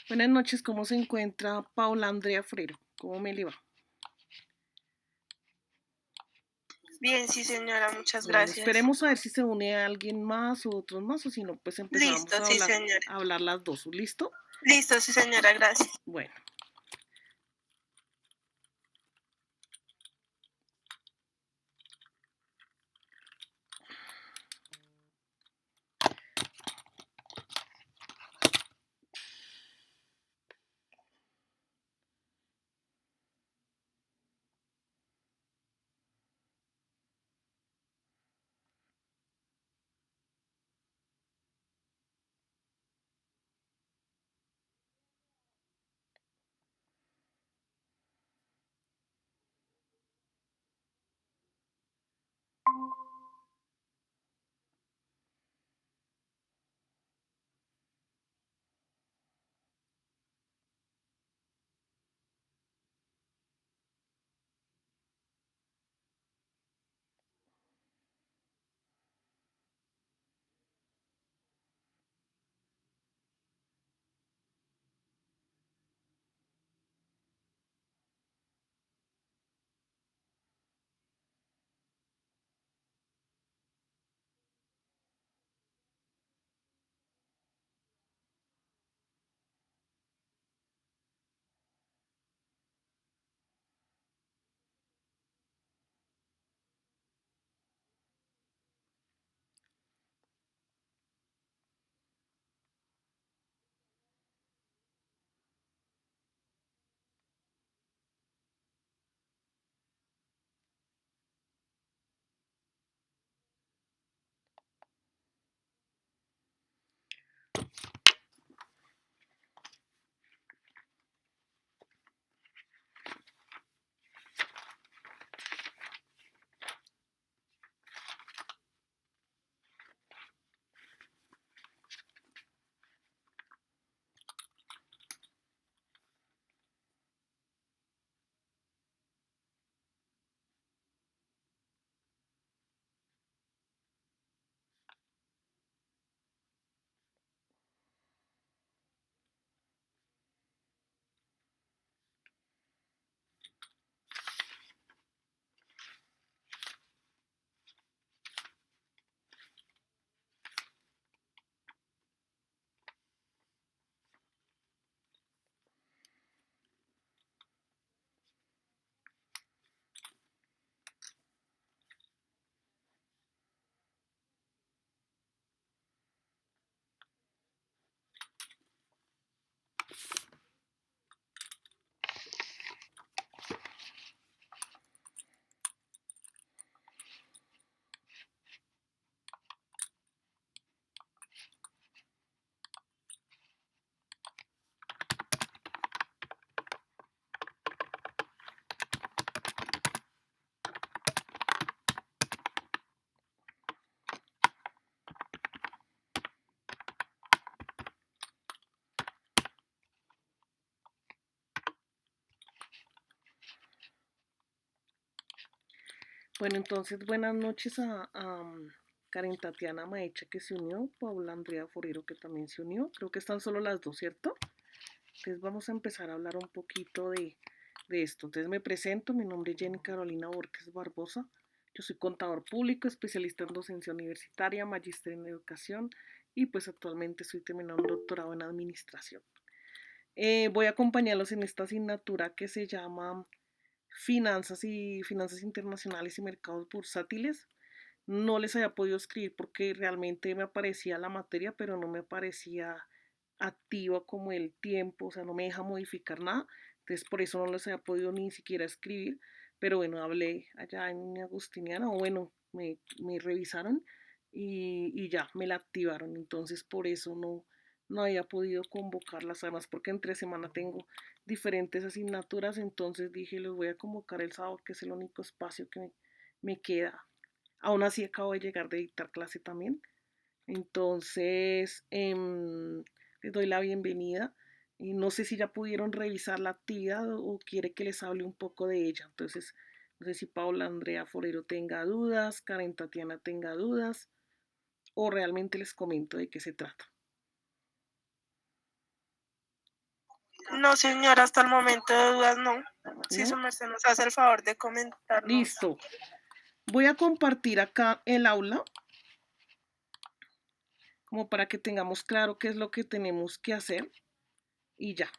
Buenas noches, ¿cómo se encuentra Paula Andrea Freire? ¿Cómo me le va? Bien, sí, señora, muchas Bueno, gracias. esperemos a ver si se une alguien más o otros más, o si no, pues empezamos Listo, a sí, hablar, señora. a hablar las dos. ¿Listo? Listo, sí, señora, gracias. Bueno, bueno, entonces buenas noches a Karen Tatiana Maecha que se unió, Paula Andrea Forero que también se unió. Creo que están solo las dos, ¿cierto? Entonces vamos a empezar a hablar un poquito de esto. Entonces me presento, mi nombre es Jenny Carolina Borges Barbosa. Yo soy contador público, especialista en docencia universitaria, magíster en educación y pues actualmente estoy terminando un doctorado en administración. Voy a acompañarlos en esta asignatura que se llama Finanzas Internacionales y Mercados Bursátiles. No les había podido escribir porque realmente me aparecía la materia, pero no me aparecía activa como el tiempo, o sea, no me deja modificar nada. Entonces, por eso no les había podido ni siquiera escribir. Pero bueno, hablé allá en mi Agustiniana, o bueno, me revisaron y ya me la activaron. Entonces, por eso no había podido convocarlas, además porque entre semana tengo diferentes asignaturas, entonces dije, los voy a convocar el sábado, que es el único espacio que me queda. Aún así acabo de llegar de dictar clase también. Entonces, les doy la bienvenida. Y no sé si ya pudieron revisar la actividad o quiere que les hable un poco de ella. Entonces, no sé si Paula Andrea Forero tenga dudas, Karen Tatiana tenga dudas, o realmente les comento de qué se trata. No, señora, hasta el momento de dudas no. Si ¿No? su merced nos hace el favor de comentarnos. Listo. Voy a compartir acá el aula como para que tengamos claro qué es lo que tenemos que hacer y ya.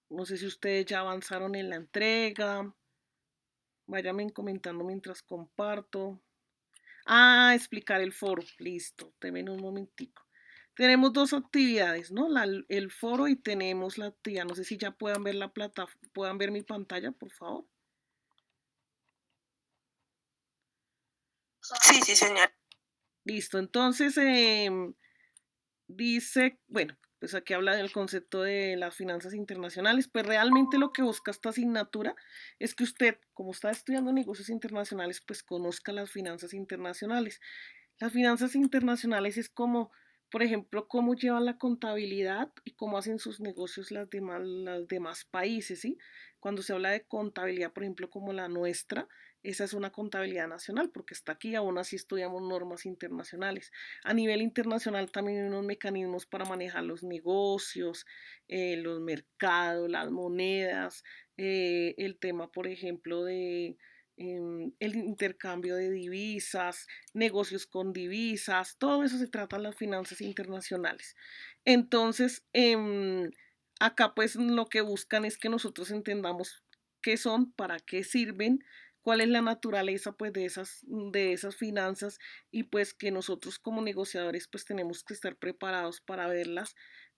No sé si ustedes ya avanzaron en la entrega. Váyanme comentando mientras comparto. Ah, explicar el foro. Listo. Temen un momentico. Tenemos dos actividades, ¿no? El foro y tenemos la actividad. No sé si ya puedan ver la plataforma, puedan ver mi pantalla, por favor. Sí, sí, señora. Listo. Entonces, dice, bueno, pues aquí habla del concepto de las finanzas internacionales, pues realmente lo que busca esta asignatura es que usted, como está estudiando negocios internacionales, pues conozca las finanzas internacionales. Las finanzas internacionales es como, por ejemplo, cómo llevan la contabilidad y cómo hacen sus negocios las demás países, ¿sí? Cuando se habla de contabilidad, por ejemplo, como la nuestra, esa es una contabilidad nacional, porque está aquí, aún así estudiamos normas internacionales. A nivel internacional también hay unos mecanismos para manejar los negocios, los mercados, las monedas, el tema, por ejemplo, de el intercambio de divisas, negocios con divisas, todo eso se trata en las finanzas internacionales. Entonces, acá pues lo que buscan es que nosotros entendamos qué son, para qué sirven, cuál es la naturaleza pues de esas finanzas y pues que nosotros como negociadores pues tenemos que estar preparados para verlas,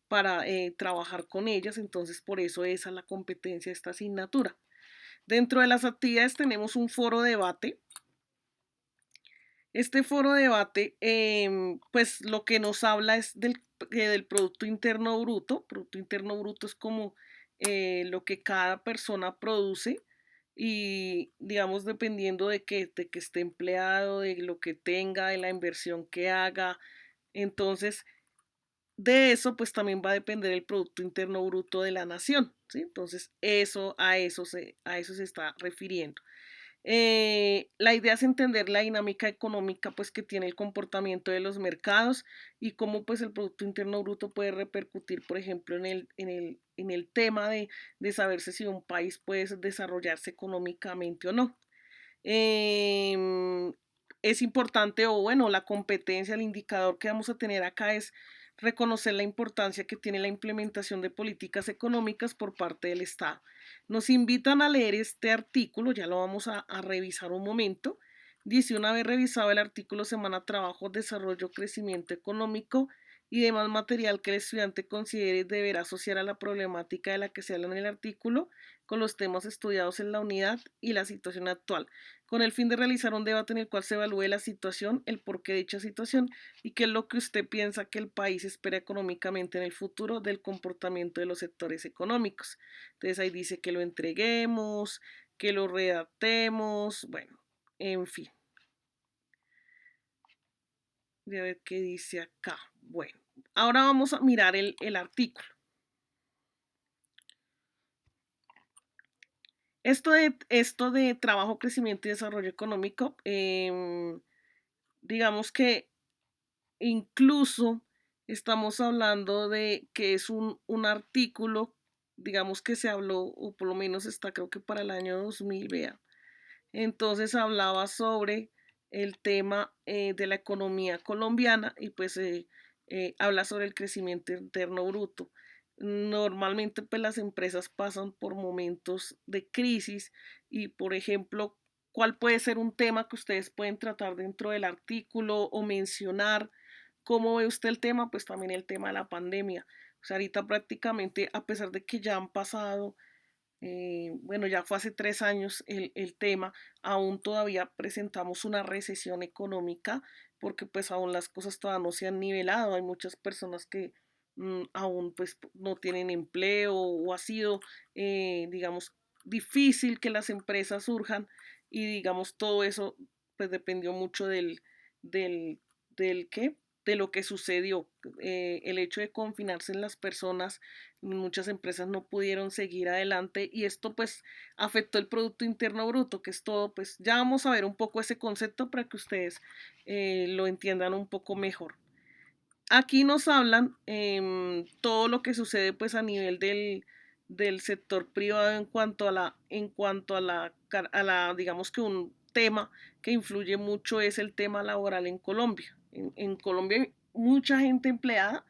para trabajar con ellas, entonces por eso esa es la competencia de esta asignatura. Dentro de las actividades tenemos un foro debate. Este foro debate, pues lo que nos habla es del Producto Interno Bruto. Producto Interno Bruto es como lo que cada persona produce y digamos dependiendo de que esté empleado, de lo que tenga, de la inversión que haga. Entonces, de eso pues también va a depender el Producto Interno Bruto de la nación, ¿sí? Entonces, a eso se está refiriendo. La idea es entender la dinámica económica pues, que tiene el comportamiento de los mercados y cómo pues, el Producto Interno Bruto puede repercutir, por ejemplo, en el tema de saberse si un país puede desarrollarse económicamente o no. Em, es importante, o bueno, la competencia, el indicador que vamos a tener acá es reconocer la importancia que tiene la implementación de políticas económicas por parte del Estado. Nos invitan a leer este artículo, ya lo vamos a revisar un momento. Dice, una vez revisado el artículo Semana Trabajo, Desarrollo, Crecimiento Económico y demás material que el estudiante considere deberá asociar a la problemática de la que se habla en el artículo con los temas estudiados en la unidad y la situación actual, con el fin de realizar un debate en el cual se evalúe la situación, el porqué de dicha situación y qué es lo que usted piensa que el país espera económicamente en el futuro del comportamiento de los sectores económicos. Entonces ahí dice que lo entreguemos, que lo redactemos, bueno, en fin. Voy a ver qué dice acá. Bueno, ahora vamos a mirar el artículo. Esto de trabajo, crecimiento y desarrollo económico, digamos que incluso estamos hablando de que es un artículo, digamos que se habló, o por lo menos está creo que para el año 2000, vea. Entonces hablaba sobre el tema de la economía colombiana y pues habla sobre el crecimiento interno bruto. Normalmente pues las empresas pasan por momentos de crisis y por ejemplo, ¿cuál puede ser un tema que ustedes pueden tratar dentro del artículo o mencionar? ¿Cómo ve usted el tema? Pues también el tema de la pandemia. O sea, ahorita prácticamente, a pesar de que ya han pasado bueno, ya fue hace 3 años el tema, aún todavía presentamos una recesión económica porque pues aún las cosas todavía no se han nivelado, hay muchas personas que aún pues no tienen empleo o ha sido, digamos, difícil que las empresas surjan y digamos todo eso pues dependió mucho del, del qué, de lo que sucedió, el hecho de confinarse en las personas, muchas empresas no pudieron seguir adelante y esto pues afectó el Producto Interno Bruto, que es todo, pues ya vamos a ver un poco ese concepto para que ustedes lo entiendan un poco mejor. aquí nos hablan todo lo que sucede pues a nivel del sector privado en cuanto a la, digamos que un tema que influye mucho es el tema laboral en Colombia. En Colombia hay mucha gente empleada,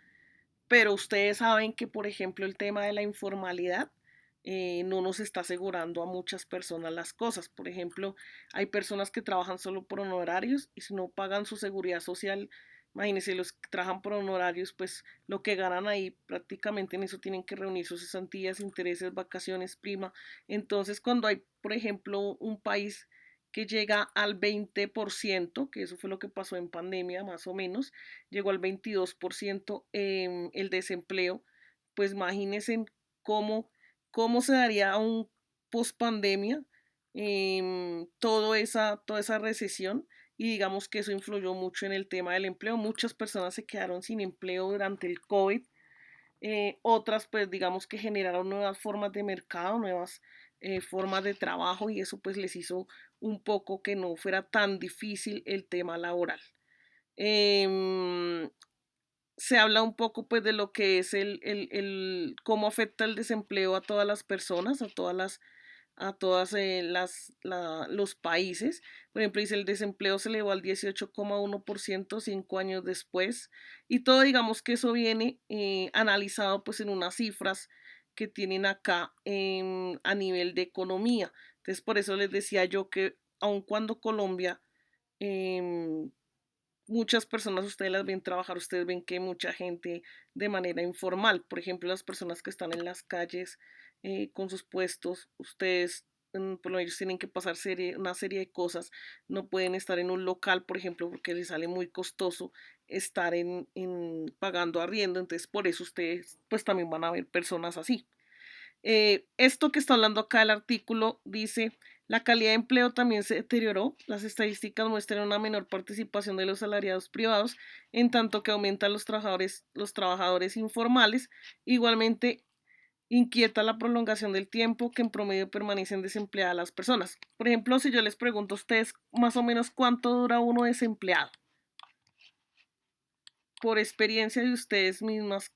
pero ustedes saben que, por ejemplo, el tema de la informalidad no nos está asegurando a muchas personas las cosas. Por ejemplo, hay personas que trabajan solo por honorarios y si no pagan su seguridad social, imagínense, los que trabajan por honorarios, pues lo que ganan ahí prácticamente en eso tienen que reunir sus cesantías, intereses, vacaciones, prima. Entonces, cuando hay, por ejemplo, un país que llega al 20%, que eso fue lo que pasó en pandemia más o menos, llegó al 22% el desempleo, pues imagínense cómo se daría un post pandemia toda esa recesión y digamos que eso influyó mucho en el tema del empleo. Muchas personas se quedaron sin empleo durante el COVID, otras pues digamos que generaron nuevas formas de mercado, nuevas formas de trabajo y eso pues les hizo un poco que no fuera tan difícil el tema laboral. Em, Se habla un poco pues de lo que es cómo afecta el desempleo a todas las personas, a todas los países. Por ejemplo, dice el desempleo se elevó al 18,1% 5 años después. Y todo digamos que eso viene analizado pues en unas cifras que tienen acá a nivel de economía. Entonces por eso les decía yo que aun cuando Colombia em, muchas personas ustedes las ven trabajar, ustedes ven que mucha gente de manera informal, por ejemplo, las personas que están en las calles con sus puestos, ustedes por lo menos tienen que pasar una serie de cosas, no pueden estar en un local, por ejemplo, porque les sale muy costoso estar pagando arriendo, entonces por eso ustedes pues también van a ver personas así. Esto que está hablando acá el artículo dice, la calidad de empleo también se deterioró. Las estadísticas muestran una menor participación de los salariados privados, en tanto que aumentan los trabajadores informales. Igualmente, inquieta la prolongación del tiempo que en promedio permanecen desempleadas las personas. Por ejemplo, si yo les pregunto a ustedes más o menos cuánto dura uno desempleado, por experiencia de ustedes mismas,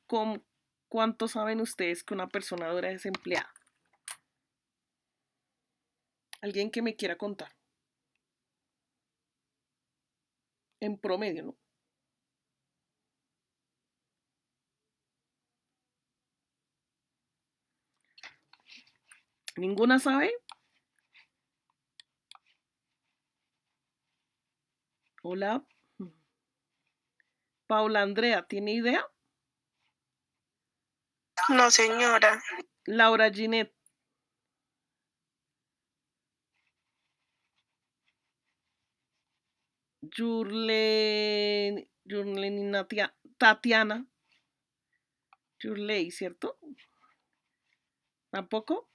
¿cuánto saben ustedes que una persona dura desempleada? Alguien que me quiera contar. En promedio, ¿no? ¿Ninguna sabe? Hola. Paula Andrea, ¿tiene idea? No, señora. Laura Ginette. Yurleni Tatiana. Yurley, ¿cierto? ¿Tampoco?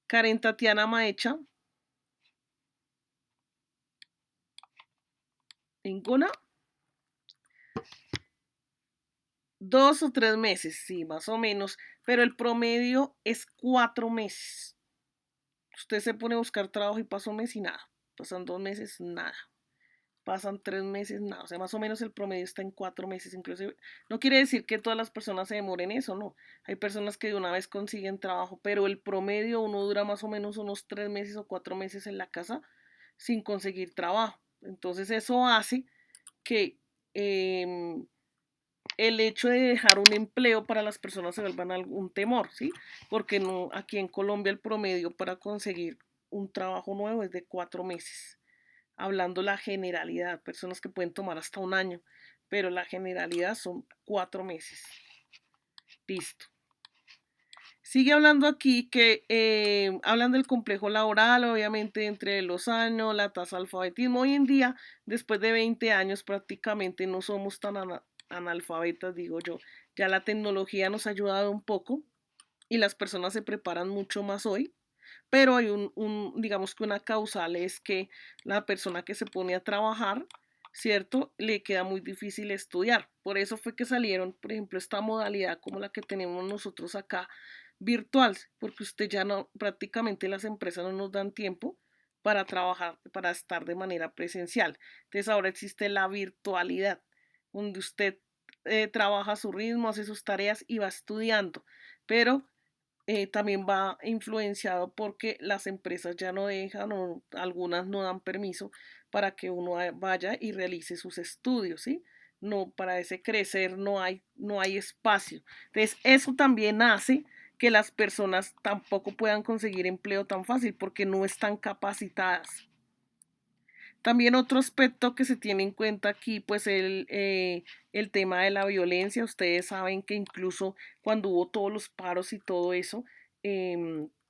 Karen Tatiana Maecha. ¿Ninguna? 2 o 3 meses, sí, más o menos. Pero el promedio es 4 meses. Usted se pone a buscar trabajo y pasa un mes y nada. Pasan 2 meses, nada. Pasan 3 meses, nada. O sea, más o menos el promedio está en 4 meses. Incluso no quiere decir que todas las personas se demoren eso, no. Hay personas que de una vez consiguen trabajo, pero el promedio uno dura más o menos unos 3 meses o 4 meses en la casa sin conseguir trabajo. Entonces eso hace que el hecho de dejar un empleo para las personas se vuelvan algún temor, ¿sí? Porque no, aquí en Colombia el promedio para conseguir un trabajo nuevo es de 4 meses. Hablando la generalidad, personas que pueden tomar hasta un año, pero la generalidad son 4 meses. Listo. Sigue hablando aquí que hablan del complejo laboral, obviamente entre los años, la tasa de alfabetismo. Hoy en día, después de 20 años, prácticamente no somos tan analfabetas, digo yo. Ya la tecnología nos ha ayudado un poco y las personas se preparan mucho más hoy, pero hay digamos que una causal es que la persona que se pone a trabajar, ¿cierto? Le queda muy difícil estudiar. Por eso fue que salieron, por ejemplo, esta modalidad como la que tenemos nosotros acá, virtual, porque usted ya no, prácticamente las empresas no nos dan tiempo para trabajar, para estar de manera presencial. Entonces ahora existe la virtualidad. donde usted trabaja a su ritmo, hace sus tareas y va estudiando, pero también va influenciado porque las empresas ya no dejan o algunas no dan permiso para que uno vaya y realice sus estudios, ¿sí? No, para ese crecer no hay espacio. Entonces, eso también hace que las personas tampoco puedan conseguir empleo tan fácil porque no están capacitadas. También otro aspecto que se tiene en cuenta aquí, pues el tema de la violencia. Ustedes saben que incluso cuando hubo todos los paros y todo eso,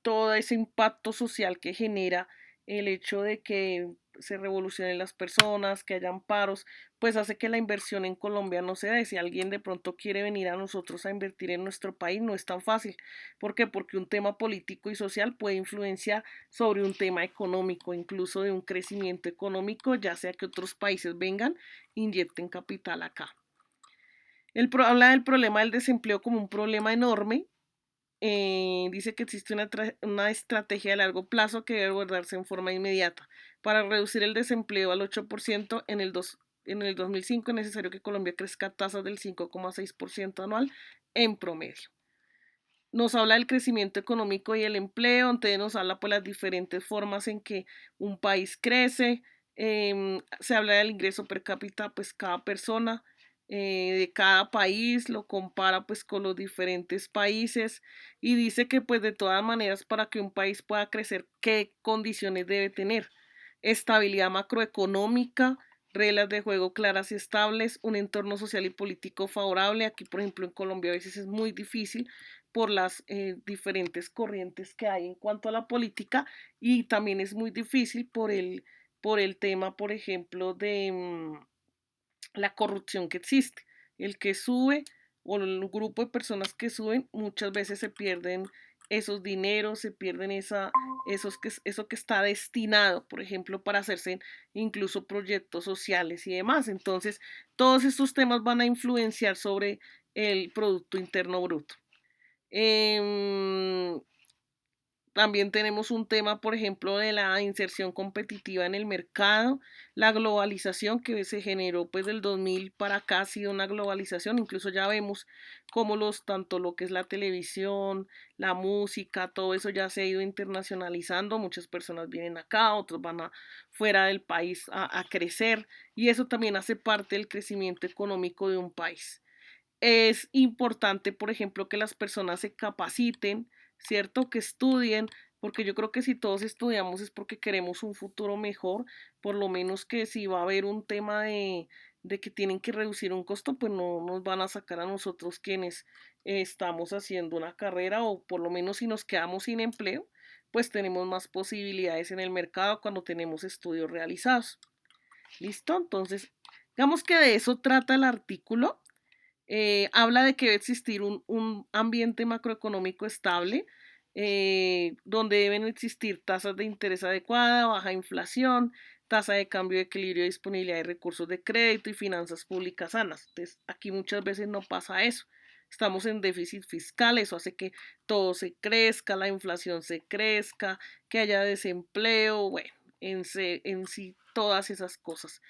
todo ese impacto social que genera el hecho de que se revolucionen las personas, que hayan paros, pues hace que la inversión en Colombia no se dé. Si alguien de pronto quiere venir a nosotros a invertir en nuestro país, no es tan fácil. ¿Por qué? Porque un tema político y social puede influenciar sobre un tema económico, incluso de un crecimiento económico, ya sea que otros países vengan, inyecten capital acá. Habla del problema del desempleo como un problema enorme. Dice que existe una estrategia de largo plazo que debe abordarse en forma inmediata. Para reducir el desempleo al 8% en el 2005 es necesario que Colombia crezca a tasas del 5,6% anual en promedio. Nos habla del crecimiento económico y el empleo, entonces nos habla por las diferentes formas en que un país crece, se habla del ingreso per cápita, pues cada persona de cada país lo compara pues con los diferentes países y dice que pues de todas maneras para que un país pueda crecer, ¿qué condiciones debe tener? Estabilidad macroeconómica, reglas de juego claras y estables, un entorno social y político favorable. Aquí, por ejemplo, en Colombia a veces es muy difícil por las diferentes corrientes que hay en cuanto a la política y también es muy difícil por el tema, por ejemplo, de la corrupción que existe. El que sube o el grupo de personas que suben muchas veces se pierden esos dineros, se pierden eso que está destinado, por ejemplo, para hacerse incluso proyectos sociales y demás. Entonces, todos estos temas van a influenciar sobre el Producto Interno Bruto. Em, También tenemos un tema, por ejemplo, de la inserción competitiva en el mercado, la globalización que se generó pues del 2000 para acá ha sido una globalización, incluso ya vemos cómo tanto lo que es la televisión, la música, todo eso ya se ha ido internacionalizando, muchas personas vienen acá, otros van fuera del país a crecer y eso también hace parte del crecimiento económico de un país. Es importante, por ejemplo, que las personas se capaciten, ¿cierto? Que estudien, porque yo creo que si todos estudiamos es porque queremos un futuro mejor, por lo menos que si va a haber un tema de que tienen que reducir un costo, pues no nos van a sacar a nosotros quienes estamos haciendo una carrera o por lo menos si nos quedamos sin empleo, pues tenemos más posibilidades en el mercado cuando tenemos estudios realizados. ¿Listo? Entonces, digamos que de eso trata el artículo. Habla de que debe existir un ambiente macroeconómico estable, donde deben existir tasas de interés adecuada, baja inflación, tasa de cambio de equilibrio de disponibilidad de recursos de crédito y finanzas públicas sanas. Entonces, aquí muchas veces no pasa eso. Estamos en déficit fiscal, eso hace que todo se crezca, la inflación se crezca, que haya desempleo, bueno, en sí todas esas cosas.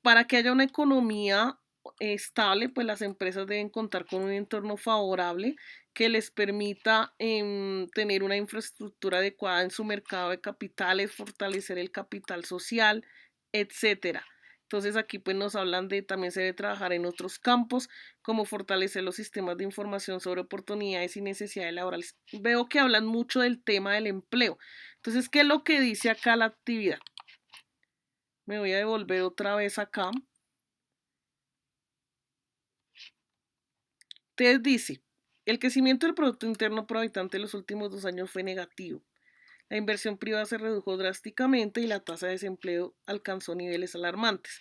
Para que haya una economía estable, pues las empresas deben contar con un entorno favorable que les permita tener una infraestructura adecuada en su mercado de capitales, fortalecer el capital social, etcétera. Entonces aquí pues nos hablan de también se debe trabajar en otros campos como fortalecer los sistemas de información sobre oportunidades y necesidades laborales. Veo que hablan mucho del tema del empleo. Entonces, ¿qué es lo que dice acá la actividad? Me voy a devolver otra vez acá. Entonces dice, el crecimiento del Producto Interno por habitante en los últimos 2 años fue negativo. La inversión privada se redujo drásticamente y la tasa de desempleo alcanzó niveles alarmantes.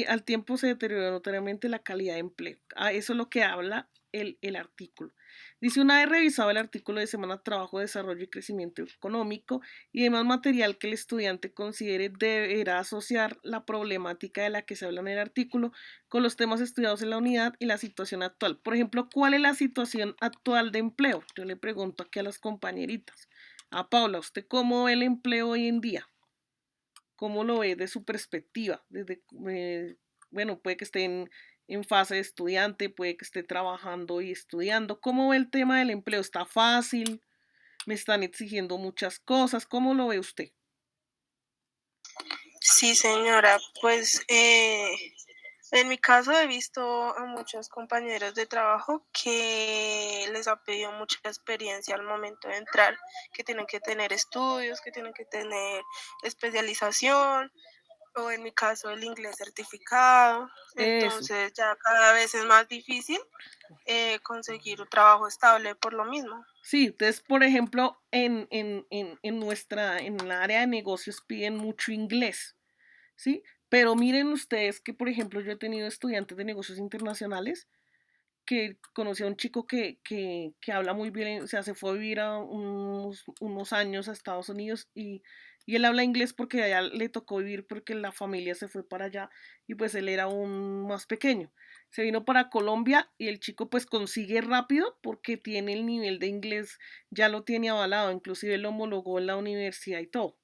Al tiempo se deterioró notoriamente la calidad de empleo. Eso es lo que habla el artículo. Dice, una vez revisado el artículo de Semana Trabajo, Desarrollo y Crecimiento Económico y demás material que el estudiante considere, deberá asociar la problemática de la que se habla en el artículo con los temas estudiados en la unidad y la situación actual. Por ejemplo, ¿cuál es la situación actual de empleo? Yo le pregunto aquí a las compañeritas. A Paula, ¿usted cómo ve el empleo hoy en día? ¿Cómo lo ve de su perspectiva? bueno, puede que esté en fase de estudiante, puede que esté trabajando y estudiando. ¿Cómo ve el tema del empleo? ¿Está fácil? ¿Me están exigiendo muchas cosas? ¿Cómo lo ve usted? Sí, señora, pues en mi caso he visto a muchos compañeros de trabajo que les ha pedido mucha experiencia al momento de entrar, que tienen que tener estudios, que tienen que tener especialización, o en mi caso el inglés certificado. Eso. Entonces ya cada vez es más difícil conseguir un trabajo estable por lo mismo. Sí, entonces, por ejemplo, en la área de negocios piden mucho inglés, ¿sí? Pero miren ustedes que, por ejemplo, yo he tenido estudiantes de negocios internacionales que conocí a un chico que habla muy bien, o sea, se fue a vivir a unos años a Estados Unidos y él habla inglés porque allá le tocó vivir porque la familia se fue para allá y pues él era aún más pequeño. Se vino para Colombia y el chico pues consigue rápido porque tiene el nivel de inglés, ya lo tiene avalado, inclusive lo homologó en la universidad y todo.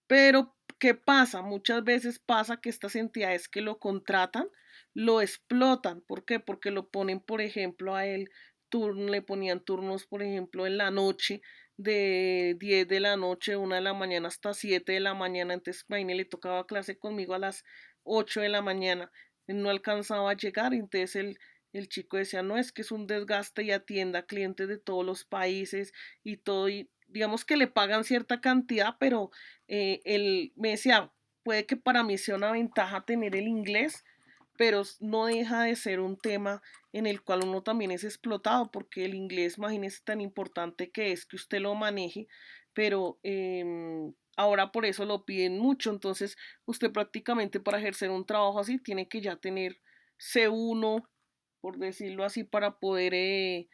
Pero, ¿qué pasa? Muchas veces pasa que estas entidades que lo contratan lo explotan. ¿Por qué? Porque lo ponen, por ejemplo, a él, le ponían turnos, por ejemplo, en la noche, de 10 de la noche, 1 de la mañana hasta 7 de la mañana. Entonces, imagínate, le tocaba clase conmigo a las 8 de la mañana. Él no alcanzaba a llegar, entonces el chico decía, no, es que es un desgaste y atienda a clientes de todos los países y todo, y digamos que le pagan cierta cantidad, pero él me decía, puede que para mí sea una ventaja tener el inglés, pero no deja de ser un tema en el cual uno también es explotado, porque el inglés, imagínese tan importante que es que usted lo maneje, pero ahora por eso lo piden mucho, entonces usted prácticamente para ejercer un trabajo así tiene que ya tener C1, por decirlo así, para poder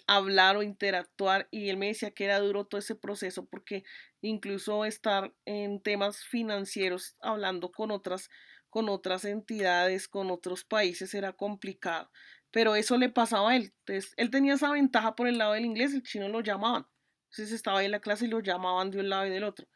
hablar o interactuar y él me decía que era duro todo ese proceso porque incluso estar en temas financieros hablando con otras entidades, con otros países era complicado, pero eso le pasaba a él. Entonces, él tenía esa ventaja por el lado del inglés, el chino lo llamaban. Entonces estaba ahí en la clase y lo llamaban de un lado y del otro.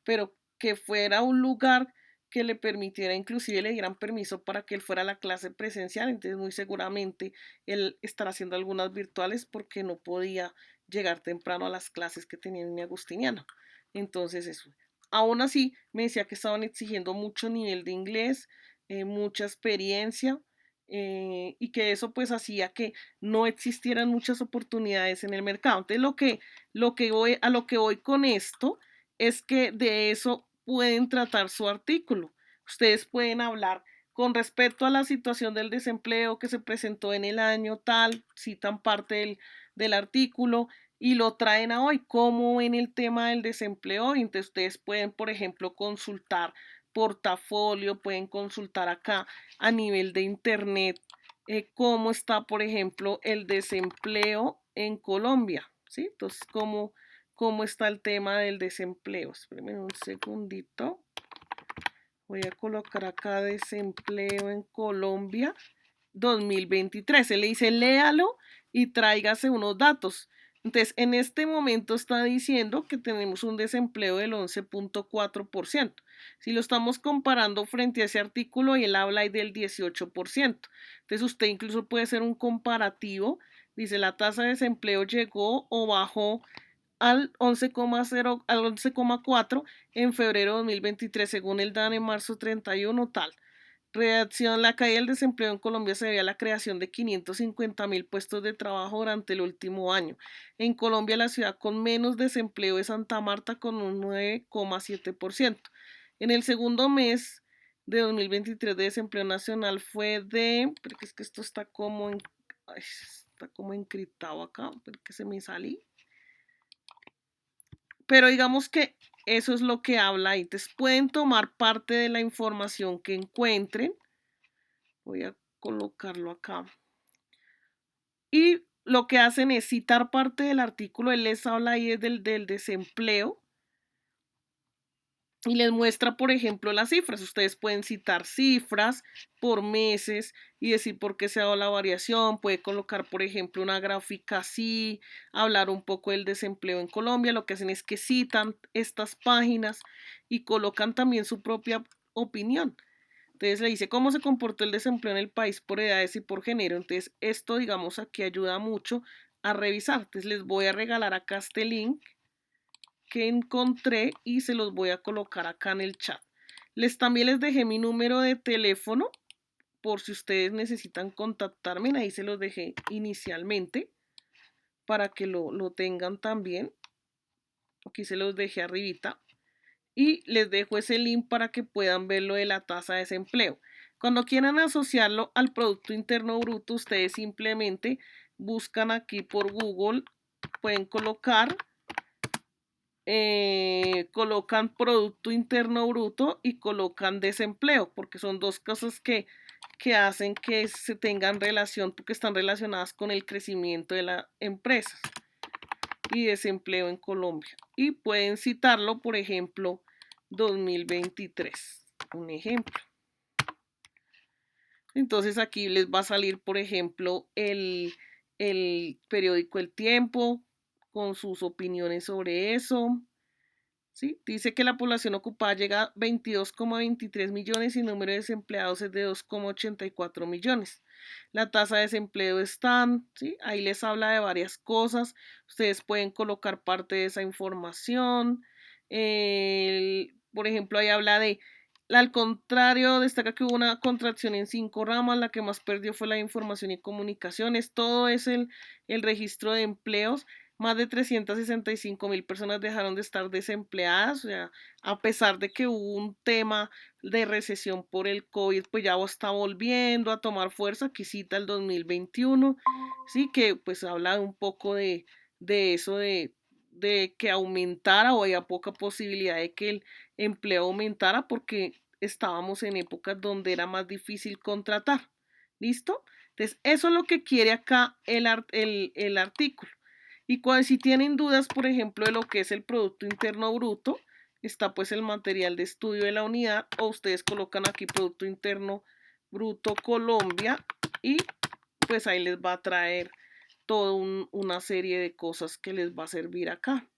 Pero que fuera un lugar que le permitiera, inclusive le dieran permiso para que él fuera a la clase presencial, entonces muy seguramente él estará haciendo algunas virtuales porque no podía llegar temprano a las clases que tenía en mi agustiniano. Entonces eso. Aún así, me decía que estaban exigiendo mucho nivel de inglés, mucha experiencia, y que eso pues hacía que no existieran muchas oportunidades en el mercado. Entonces a lo que voy con esto es que de eso pueden tratar su artículo. Ustedes pueden hablar con respecto a la situación del desempleo que se presentó en el año tal, citan parte del artículo y lo traen a hoy, como en el tema del desempleo. Entonces ustedes pueden, por ejemplo, consultar portafolio, pueden consultar acá a nivel de internet cómo está, por ejemplo, el desempleo en Colombia, ¿sí? Entonces, cómo está el tema del desempleo. Espérenme un segundito. Voy a colocar acá desempleo en Colombia 2023. Se le dice léalo y tráigase unos datos. Entonces, en este momento está diciendo que tenemos un desempleo del 11.4%. Si lo estamos comparando frente a ese artículo, y él habla ahí del 18%. Entonces, usted incluso puede hacer un comparativo. Dice, la tasa de desempleo llegó o bajó al 11,0 al 11,4 en febrero de 2023, según el DANE marzo 31 tal. Reacción, la caída del desempleo en Colombia se debe a la creación de 550.000 puestos de trabajo durante el último año. En Colombia, la ciudad con menos desempleo es Santa Marta con un 9,7%. En el segundo mes de 2023 de desempleo nacional fue de, porque es que esto está como está como encriptado acá, porque se me salí. Pero digamos que eso es lo que habla ahí. Entonces pueden tomar parte de la información que encuentren. Voy a colocarlo acá. Y lo que hacen es citar parte del artículo. Él les habla ahí del desempleo y les muestra, por ejemplo, las cifras. Ustedes pueden citar cifras por meses y decir por qué se ha dado la variación. Puede colocar, por ejemplo, una gráfica así, hablar un poco del desempleo en Colombia. Lo que hacen es que citan estas páginas y colocan también su propia opinión. Entonces le dice cómo se comportó el desempleo en el país por edades y por género. Entonces esto, digamos, aquí ayuda mucho a revisar. Entonces les voy a regalar acá este link que encontré y se los voy a colocar acá en el chat. También les dejé mi número de teléfono por si ustedes necesitan contactarme. Ahí se los dejé inicialmente para que lo tengan también. Aquí se los dejé arribita. Y les dejo ese link para que puedan ver lo de la tasa de desempleo. Cuando quieran asociarlo al Producto Interno Bruto, ustedes simplemente buscan aquí por Google, pueden colocan Producto Interno Bruto y colocan desempleo, porque son dos cosas que hacen que se tengan relación, porque están relacionadas con el crecimiento de las empresas y desempleo en Colombia. Y pueden citarlo, por ejemplo, 2023, un ejemplo. Entonces aquí les va a salir, por ejemplo, el periódico El Tiempo con sus opiniones sobre eso. ¿Sí? Dice que la población ocupada llega a 22,23 millones y el número de desempleados es de 2,84 millones. La tasa de desempleo está, ¿sí? Ahí les habla de varias cosas. Ustedes pueden colocar parte de esa información. Por ejemplo, ahí habla de, al contrario, destaca que hubo una contracción en 5 ramas. La que más perdió fue la de información y comunicaciones. Todo es el registro de empleos. Más de 365.000 personas dejaron de estar desempleadas, o sea, a pesar de que hubo un tema de recesión por el COVID, pues ya está volviendo a tomar fuerza, que cita el 2021, sí, que pues habla un poco de eso, de que aumentara o había poca posibilidad de que el empleo aumentara porque estábamos en épocas donde era más difícil contratar. ¿Listo? Entonces, eso es lo que quiere acá el artículo. Y cuando si tienen dudas, por ejemplo, de lo que es el Producto Interno Bruto, está pues el material de estudio de la unidad o ustedes colocan aquí Producto Interno Bruto Colombia y pues ahí les va a traer toda una serie de cosas que les va a servir acá.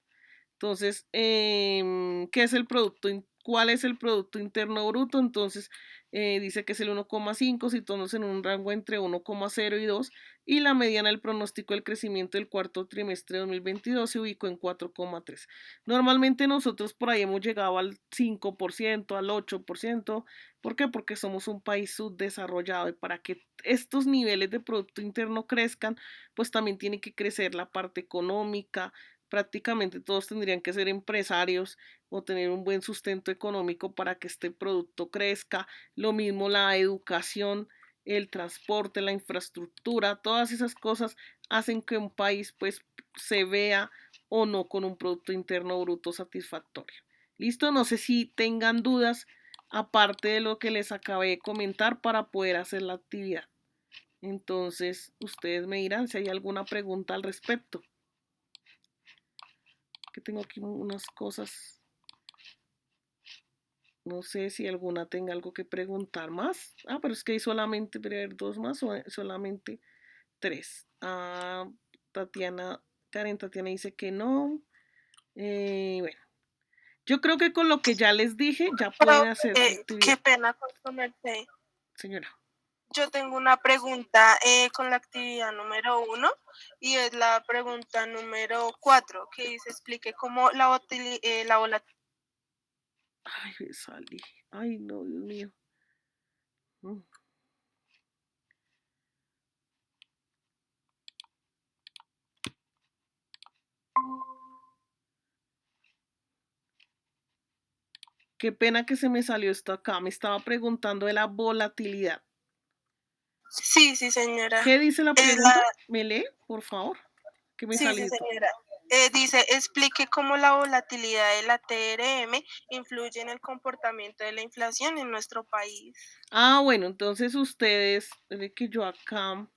Entonces, ¿qué es el producto? ¿Cuál es el Producto Interno Bruto? Entonces, dice que es el 1,5, situándose en un rango entre 1,0 y 2, y la mediana del pronóstico del crecimiento del cuarto trimestre de 2022 se ubicó en 4,3. Normalmente nosotros por ahí hemos llegado al 5%, al 8%. ¿Por qué? Porque somos un país subdesarrollado y para que estos niveles de Producto Interno crezcan, pues también tiene que crecer la parte económica. Prácticamente todos tendrían que ser empresarios o tener un buen sustento económico para que este producto crezca. Lo mismo la educación, el transporte, la infraestructura, todas esas cosas hacen que un país pues se vea o no con un Producto Interno Bruto satisfactorio. ¿Listo? No sé si tengan dudas aparte de lo que les acabé de comentar para poder hacer la actividad. Entonces, ustedes me dirán si hay alguna pregunta al respecto. Que tengo aquí unas cosas. No sé si alguna tenga algo que preguntar más. Ah, pero es que hay solamente, dos más o solamente 3. Ah, Karen Tatiana dice que no. Bueno, yo creo que con lo que ya les dije ya pueden hacer su Qué actividad. pena con su merced. Señora. Yo tengo una pregunta con la actividad número 1 y es la pregunta número 4 que dice explique cómo la volatilidad. Ay, me salí. Ay, no, Dios mío. Qué pena que se me salió esto acá. Me estaba preguntando de la volatilidad. Sí, sí, señora. ¿Qué dice la pregunta? ¿Me lee, por favor? Que me Sí, salió sí, esto. señora. Dice, explique cómo la volatilidad de la TRM influye en el comportamiento de la inflación en nuestro país. Ah, bueno, entonces ustedes, ve que yo acá,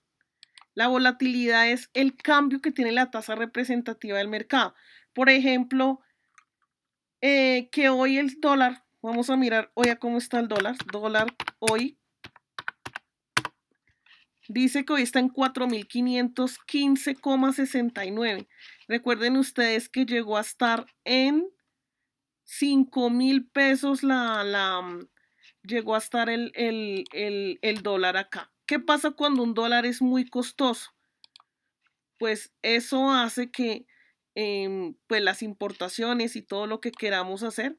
la volatilidad es el cambio que tiene la tasa representativa del mercado. Por ejemplo, que hoy el dólar, vamos a mirar hoy a cómo está el dólar. Dólar hoy dice que hoy está en 4.515,69. Recuerden ustedes que llegó a estar en 5.000 pesos llegó a estar el dólar acá. ¿Qué pasa cuando un dólar es muy costoso? Pues eso hace que pues las importaciones y todo lo que queramos hacer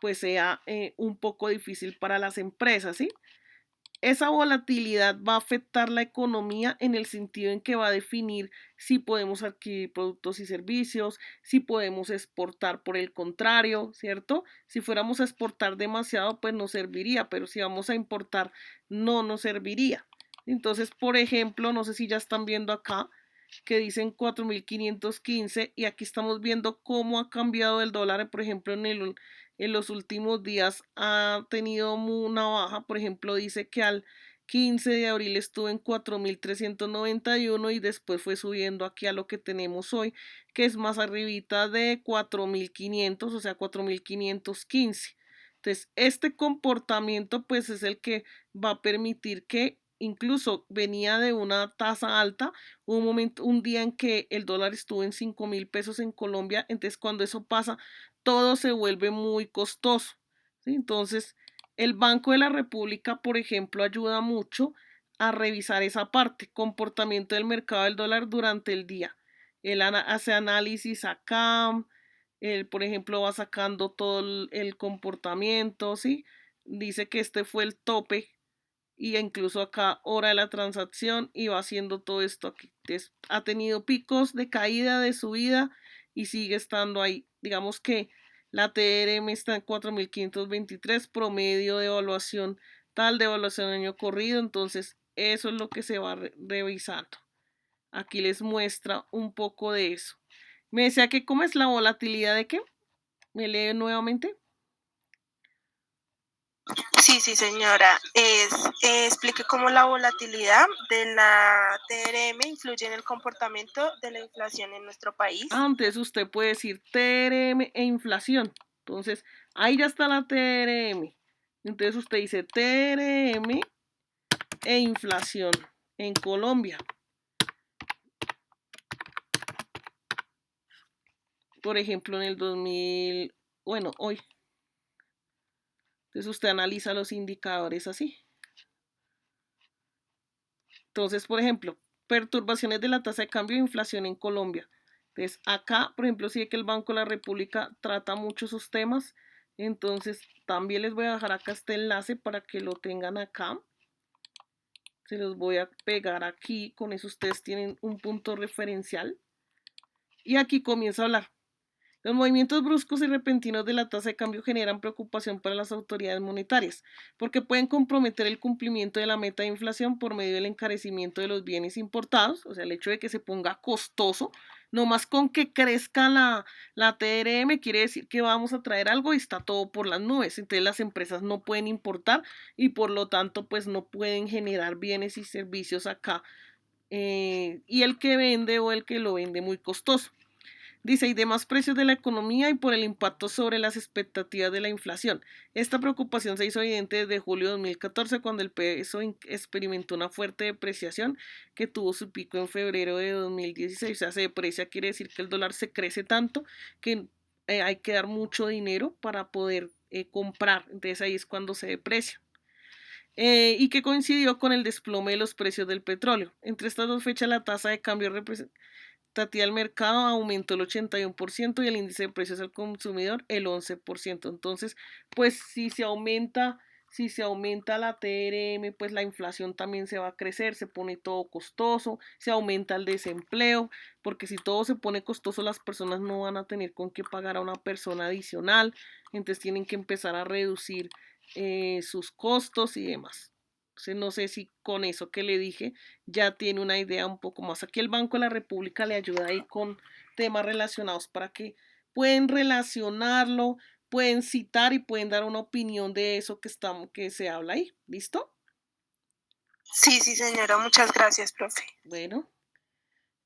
pues sea un poco difícil para las empresas, ¿sí? Esa volatilidad va a afectar la economía en el sentido en que va a definir si podemos adquirir productos y servicios, si podemos exportar por el contrario, ¿cierto? Si fuéramos a exportar demasiado, pues nos serviría, pero si vamos a importar, no nos serviría. Entonces, por ejemplo, no sé si ya están viendo acá que dicen 4.515 y aquí estamos viendo cómo ha cambiado el dólar, por ejemplo, en los últimos días ha tenido una baja, por ejemplo, dice que al 15 de abril estuvo en 4.391 y después fue subiendo aquí a lo que tenemos hoy, que es más arribita de 4.500, o sea, 4.515. Entonces, este comportamiento pues es el que va a permitir que incluso venía de una tasa alta, hubo un momento, un día en que el dólar estuvo en 5.000 pesos en Colombia, entonces cuando eso pasa, todo se vuelve muy costoso, ¿sí? Entonces, el Banco de la República, por ejemplo, ayuda mucho a revisar esa parte, comportamiento del mercado del dólar durante el día. Él hace análisis acá, él, por ejemplo, va sacando todo el comportamiento, ¿sí? Dice que este fue el tope y incluso acá hora de la transacción y va haciendo todo esto aquí. Ha tenido picos de caída, de subida y sigue estando ahí. Digamos que la TRM está en 4.523, promedio de evaluación tal de evaluación año corrido, entonces eso es lo que se va revisando. Aquí les muestra un poco de eso. Me decía que cómo es la volatilidad de qué. ¿Me lee nuevamente? Sí, sí, señora. Explique cómo la volatilidad de la TRM influye en el comportamiento de la inflación en nuestro país. Antes usted puede decir TRM e inflación. Entonces, ahí ya está la TRM. Entonces usted dice TRM e inflación en Colombia. Por ejemplo, en el 2000, bueno, hoy. Entonces usted analiza los indicadores así. Entonces, por ejemplo, perturbaciones de la tasa de cambio e inflación en Colombia. Entonces, acá, por ejemplo, sí que el Banco de la República trata mucho esos temas. Entonces, también les voy a dejar acá este enlace para que lo tengan acá. Se los voy a pegar aquí. Con eso ustedes tienen un punto referencial. Y aquí comienza a hablar. Los movimientos bruscos y repentinos de la tasa de cambio generan preocupación para las autoridades monetarias, porque pueden comprometer el cumplimiento de la meta de inflación por medio del encarecimiento de los bienes importados, o sea, el hecho de que se ponga costoso, no más con que crezca la TRM quiere decir que vamos a traer algo y está todo por las nubes, entonces las empresas no pueden importar y por lo tanto pues no pueden generar bienes y servicios acá y el que vende o el que lo vende muy costoso. Dice, y demás precios de la economía y por el impacto sobre las expectativas de la inflación. Esta preocupación se hizo evidente desde julio de 2014 cuando el peso experimentó una fuerte depreciación que tuvo su pico en febrero de 2016. O sea, se deprecia, quiere decir que el dólar se crece tanto que hay que dar mucho dinero para poder comprar. Entonces ahí es cuando se deprecia. Y que coincidió con el desplome de los precios del petróleo. Entre estas dos fechas la tasa de cambio expectativa del mercado aumentó el 81% y el índice de precios al consumidor el 11%. Entonces, pues si se aumenta la TRM, pues la inflación también se va a crecer, se pone todo costoso, se aumenta el desempleo, porque si todo se pone costoso, las personas no van a tener con qué pagar a una persona adicional, entonces tienen que empezar a reducir sus costos y demás. Entonces, no sé si con eso que le dije ya tiene una idea un poco más. Aquí el Banco de la República le ayuda ahí con temas relacionados para que pueden relacionarlo, pueden citar y pueden dar una opinión de eso que se habla ahí. ¿Listo? Sí, sí, señora. Muchas gracias, profe. Bueno.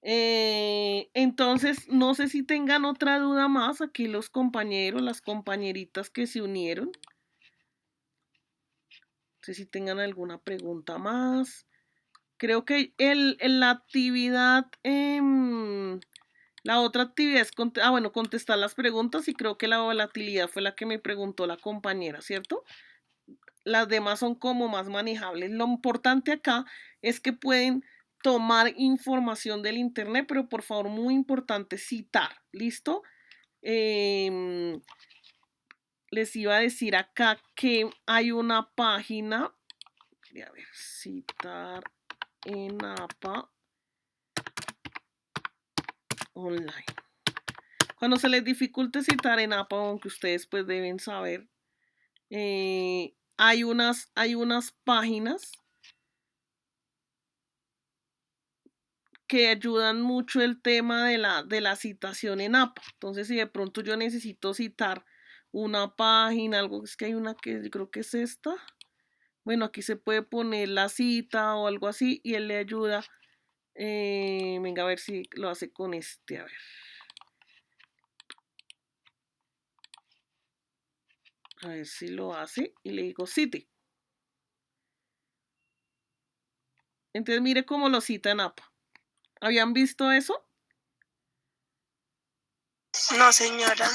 Entonces, no sé si tengan otra duda más aquí los compañeros, las compañeritas que se unieron. No sé si tengan alguna pregunta más. Creo que la actividad, la otra actividad es, bueno, contestar las preguntas y creo que la volatilidad fue la que me preguntó la compañera, ¿cierto? las demás son como más manejables. Lo importante acá es que pueden tomar información del internet, pero por favor, muy importante, citar, ¿listo? Em, Les iba a decir acá que hay una página, a ver, citar en APA online. Cuando se les dificulte citar en APA, aunque ustedes pues deben saber, hay unas páginas que ayudan mucho el tema de la citación en APA. Entonces, si de pronto yo necesito citar una página, algo, es que hay una que yo creo que es esta. Bueno, aquí se puede poner la cita o algo así y él le ayuda. Venga, a ver si lo hace con este, a ver. A ver si lo hace y le digo cite. Entonces mire cómo lo cita en APA. ¿Habían visto eso? No, señora.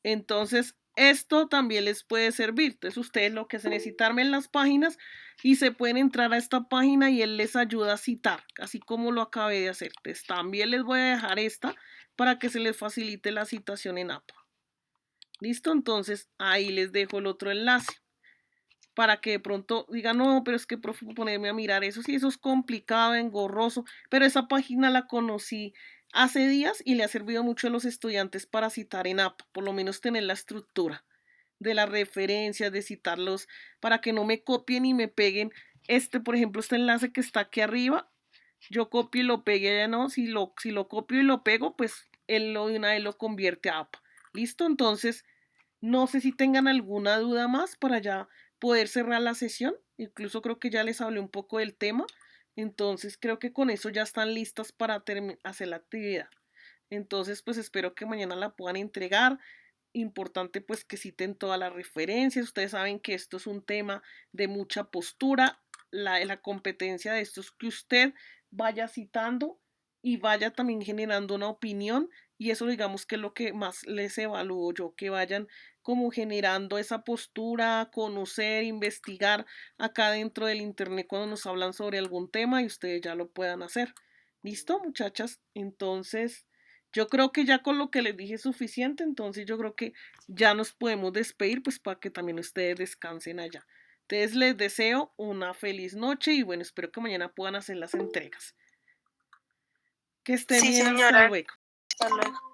Entonces, esto también les puede servir. Entonces, ustedes lo que hacen es citarme en las páginas y se pueden entrar a esta página y él les ayuda a citar, así como lo acabé de hacer. Entonces, también les voy a dejar esta para que se les facilite la citación en APA. ¿Listo? Entonces, ahí les dejo el otro enlace para que de pronto digan, no, pero es que profe, ponerme a mirar eso, sí, eso es complicado, engorroso, pero esa página la conocí hace días y le ha servido mucho a los estudiantes para citar en APA, por lo menos tener la estructura de las referencias, de citarlos, para que no me copien y me peguen. Este, por ejemplo, este enlace que está aquí arriba, yo copio y lo pegué allá, no, si lo copio y lo pego, pues él lo de una vez lo convierte a APA. ¿Listo? Entonces, no sé si tengan alguna duda más para ya poder cerrar la sesión. Incluso creo que ya les hablé un poco del tema. Entonces creo que con eso ya están listas para hacer la actividad. Entonces pues espero que mañana la puedan entregar. Importante pues que citen todas las referencias. Ustedes saben que esto es un tema de mucha postura. La competencia de esto es que usted vaya citando y vaya también generando una opinión y eso digamos que es lo que más les evalúo yo, que vayan como generando esa postura, conocer, investigar acá dentro del internet cuando nos hablan sobre algún tema y ustedes ya lo puedan hacer. ¿Listo, muchachas? Entonces, yo creo que ya con lo que les dije es suficiente, entonces yo creo que ya nos podemos despedir, pues para que también ustedes descansen allá. Entonces les deseo una feliz noche y bueno, espero que mañana puedan hacer las entregas. Que estén Sí, bien, hasta señora. luego. Hasta luego.